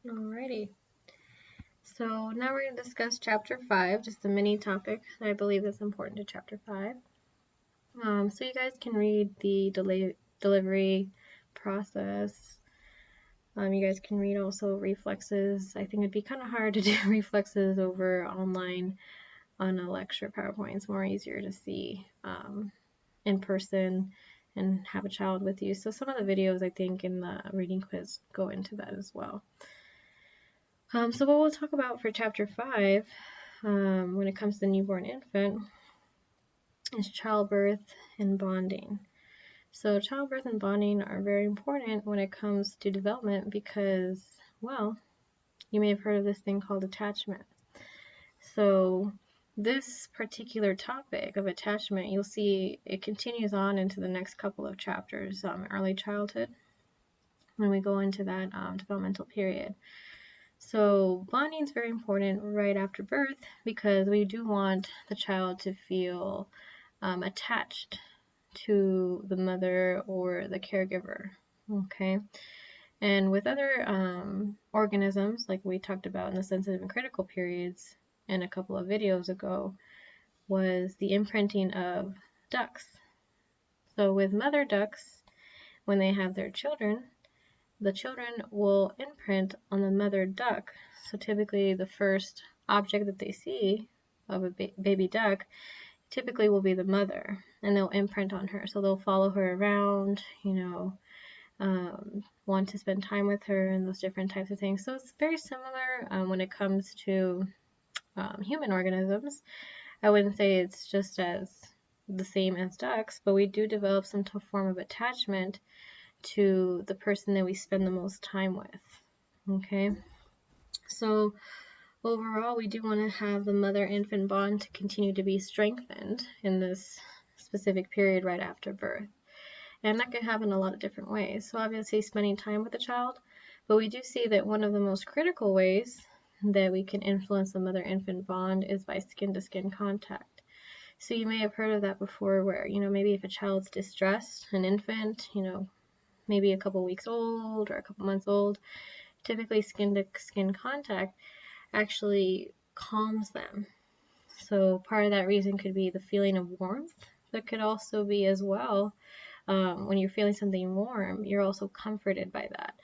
Alrighty. So now we're going to discuss chapter 5, just a mini topic that I believe is important to chapter 5. So you guys can read the delivery process. You guys can read also reflexes. I think it'd be kind of hard to do reflexes over online on a lecture PowerPoint. It's more easier to see in person and have a child with you. So some of the videos I think in the reading quiz go into that as well. So what we'll talk about for chapter 5 when it comes to the newborn infant is childbirth and bonding. So childbirth and bonding are very important when it comes to development because, well, you may have heard of this thing called attachment. So this particular topic of attachment, you'll see it continues on into the next couple of chapters, early childhood, when we go into that developmental period. So bonding is very important right after birth because we do want the child to feel attached to the mother or the caregiver, okay? And with other organisms, like we talked about in the sensitive and critical periods in a couple of videos ago, was the imprinting of ducks. So with mother ducks, when they have their children, the children will imprint on the mother duck. So typically the first object that they see of a baby duck typically will be the mother, and they'll imprint on her. So they'll follow her around, want to spend time with her and those different types of things. So it's very similar when it comes to human organisms. I wouldn't say it's just as the same as ducks, but we do develop some form of attachment to the person that we spend the most time with, okay? So overall, we do want to have the mother-infant bond to continue to be strengthened in this specific period right after birth. And that can happen a lot of different ways. So obviously spending time with the child, but we do see that one of the most critical ways that we can influence the mother-infant bond is by skin-to-skin contact. So you may have heard of that before where, maybe if a child's distressed, an infant, maybe a couple weeks old or a couple months old, typically skin-to-skin contact actually calms them. So part of that reason could be the feeling of warmth, but could also be as well when you're feeling something warm, you're also comforted by that.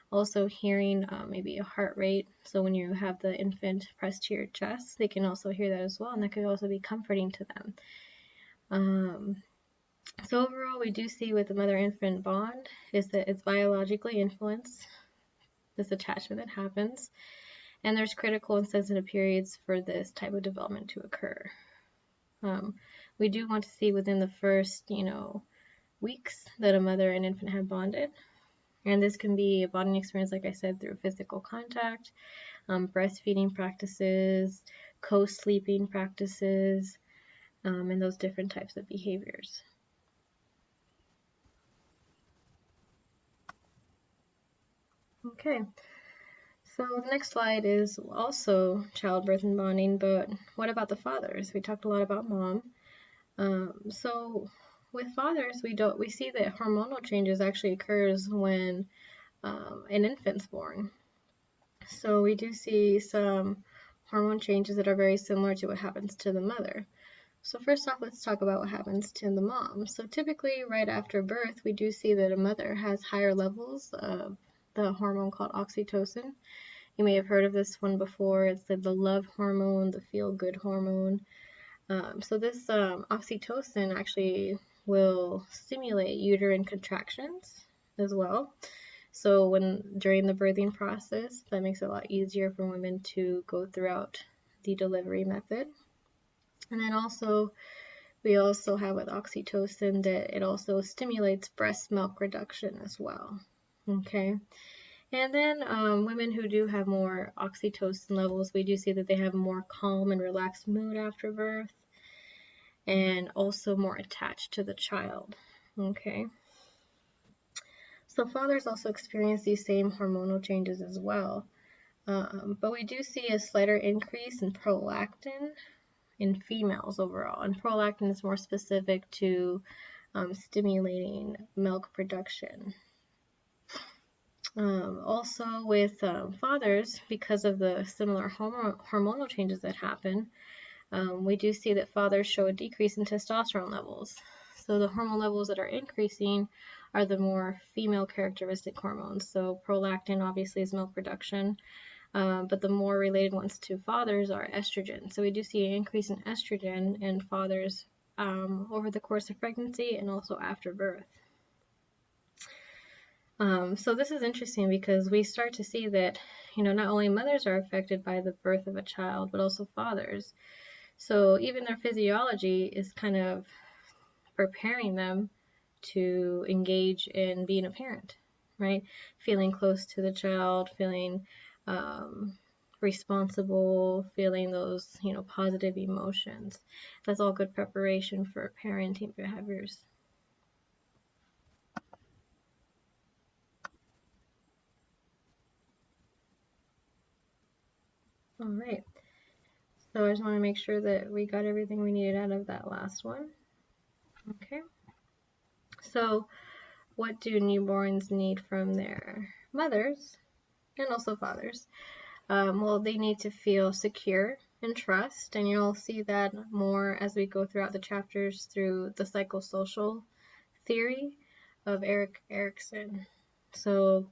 Also hearing maybe a heart rate. So when you have the infant pressed to your chest, they can also hear that as well, and that could also be comforting to them. So overall, we do see with the mother-infant bond is that it's biologically influenced, this attachment that happens, and there's critical and sensitive periods for this type of development to occur. We do want to see within the first, weeks that a mother and infant have bonded. And this can be a bonding experience, like I said, through physical contact, breastfeeding practices, co-sleeping practices, and those different types of behaviors. Okay, so the next slide is also childbirth and bonding, but what about the fathers? We talked a lot about mom. So with fathers, we see that hormonal changes actually occurs when an infant's born. So we do see some hormone changes that are very similar to what happens to the mother. So first off, let's talk about what happens to the mom. So typically right after birth, we do see that a mother has higher levels of the hormone called oxytocin. You may have heard of this one before. It's the love hormone, the feel-good hormone. So this oxytocin actually will stimulate uterine contractions as well. So during the birthing process, that makes it a lot easier for women to go throughout the delivery method. And then we also have with oxytocin that it also stimulates breast milk reduction as well. Okay. And then women who do have more oxytocin levels, we do see that they have more calm and relaxed mood after birth, and also more attached to the child. Okay. So fathers also experience these same hormonal changes as well. But we do see a slighter increase in prolactin in females overall. And prolactin is more specific to stimulating milk production. Also with fathers, because of the similar hormonal changes that happen, we do see that fathers show a decrease in testosterone levels. So the hormone levels that are increasing are the more female characteristic hormones. So prolactin obviously is milk production, but the more related ones to fathers are estrogen. So we do see an increase in estrogen in fathers over the course of pregnancy and also after birth. So this is interesting because we start to see that, not only mothers are affected by the birth of a child, but also fathers. So even their physiology is kind of preparing them to engage in being a parent, right? Feeling close to the child, feeling responsible, feeling those, positive emotions. That's all good preparation for parenting behaviors. All right. So I just want to make sure that we got everything we needed out of that last one. Okay. So what do newborns need from their mothers and also fathers? Well, they need to feel secure and trust, and you'll see that more as we go throughout the chapters through the psychosocial theory of Erik Erikson. So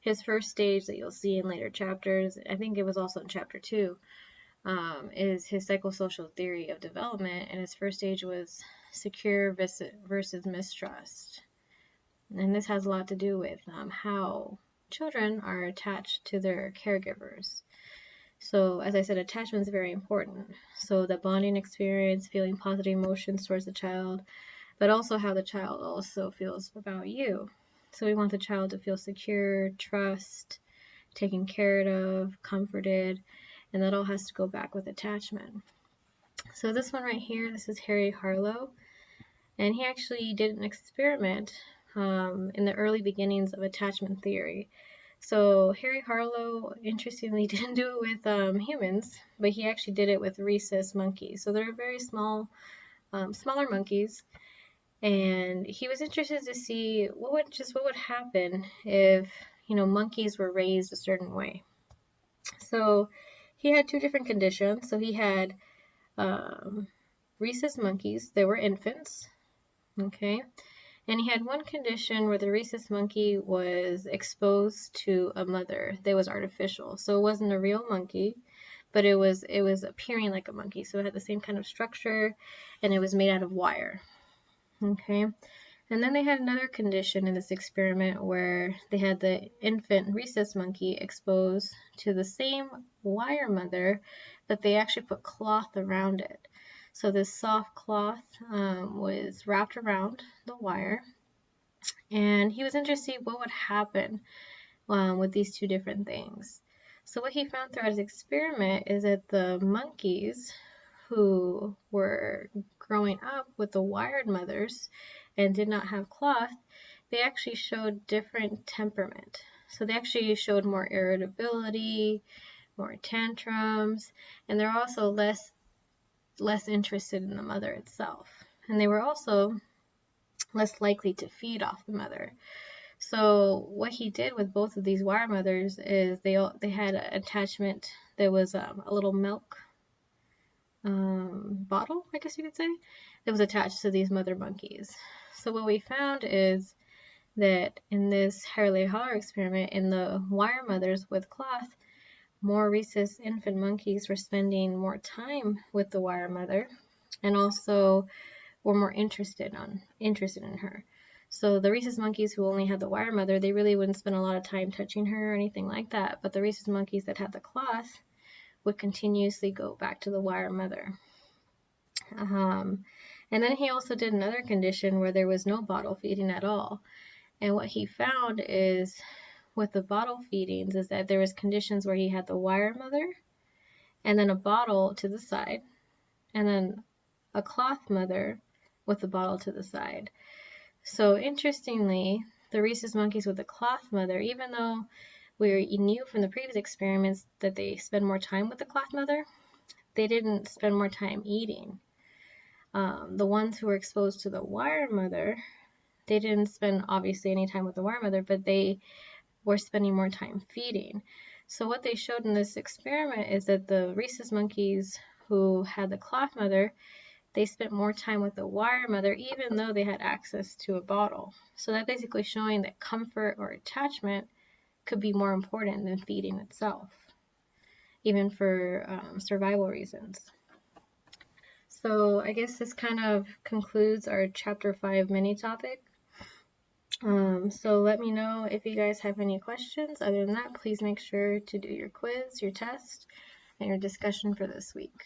his first stage that you'll see in later chapters, I think it was also in chapter 2, is his psychosocial theory of development, and his first stage was secure versus mistrust. And this has a lot to do with how children are attached to their caregivers. So as I said, attachment is very important. So the bonding experience, feeling positive emotions towards the child, but also how the child also feels about you. So we want the child to feel secure, trust, taken care of, comforted, and that all has to go back with attachment. So this one right here, this is Harry Harlow, and he actually did an experiment in the early beginnings of attachment theory. So Harry Harlow, interestingly, didn't do it with humans, but he actually did it with rhesus monkeys. So they're very small, smaller monkeys, and he was interested to see what would happen if monkeys were raised a certain way. So he had two different conditions. So he had rhesus monkeys. They were infants, okay. And he had one condition where the rhesus monkey was exposed to a mother that was artificial. So it wasn't a real monkey, but it was appearing like a monkey. So it had the same kind of structure, and it was made out of wire. Okay. And then they had another condition in this experiment where they had the infant rhesus monkey exposed to the same wire mother, but they actually put cloth around it. So this soft cloth was wrapped around the wire, and he was interested to see what would happen with these two different things. So what he found throughout his experiment is that the monkeys who were growing up with the wired mothers and did not have cloth, they actually showed different temperament. So they actually showed more irritability, more tantrums, and they're also less interested in the mother itself. And they were also less likely to feed off the mother. So what he did with both of these wire mothers is they had an attachment that was a little milk bottle, I guess you could say, that was attached to these mother monkeys. So what we found is that in this Harley Harlow experiment, in the wire mothers with cloth, more rhesus infant monkeys were spending more time with the wire mother, and also were more interested in her. So the rhesus monkeys who only had the wire mother, they really wouldn't spend a lot of time touching her or anything like that. But the rhesus monkeys that had the cloth would continuously go back to the wire mother. And then he also did another condition where there was no bottle feeding at all. And what he found is with the bottle feedings is that there was conditions where he had the wire mother and then a bottle to the side and then a cloth mother with the bottle to the side. So interestingly, the rhesus monkeys with the cloth mother, even though we knew from the previous experiments that they spend more time with the cloth mother, they didn't spend more time eating. The ones who were exposed to the wire mother, they didn't spend obviously any time with the wire mother, but they were spending more time feeding. So what they showed in this experiment is that the rhesus monkeys who had the cloth mother, they spent more time with the wire mother even though they had access to a bottle. So that's basically showing that comfort or attachment could be more important than feeding itself, even for survival reasons. So I guess this kind of concludes our chapter 5 mini topic. So let me know if you guys have any questions. Other than that, please make sure to do your quiz, your test, and your discussion for this week.